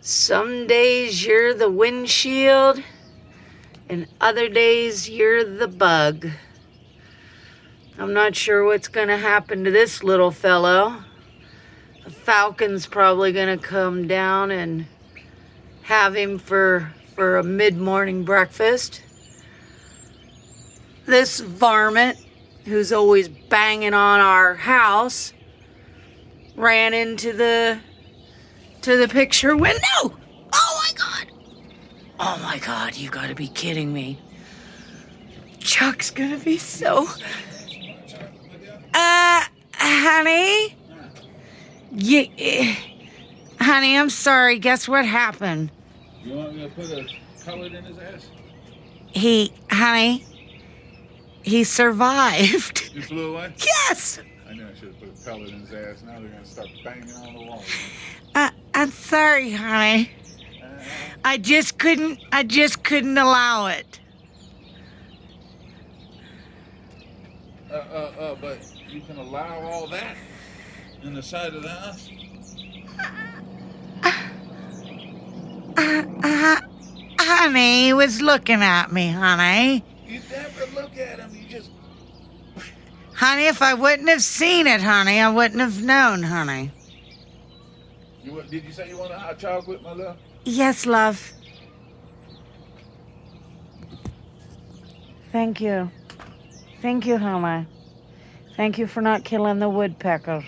Some days you're the windshield, and other days you're the bug. I'm not sure what's going to happen to this little fellow. The falcon's probably going to come down and have him for a mid-morning breakfast. This varmint, who's always banging on our house, ran into the picture window. Oh my God. Oh my God, you gotta be kidding me. Chuck's gonna be so... honey? Honey, I'm sorry. Guess what happened? You want me to put a pellet in his ass? Honey, he survived. He flew away? Yes! I knew I should have put a pellet in his ass. Now they're gonna start banging on the wall. I'm sorry, honey. I just couldn't allow it. But you can allow all that in the side of the house? Honey, he was looking at me, honey. You never look at him, you just... Honey, if I wouldn't have seen it, honey, I wouldn't have known, honey. Did you say you want a hot chocolate, my love? Yes, love. Thank you. Thank you, honey. Thank you for not killing the woodpeckers.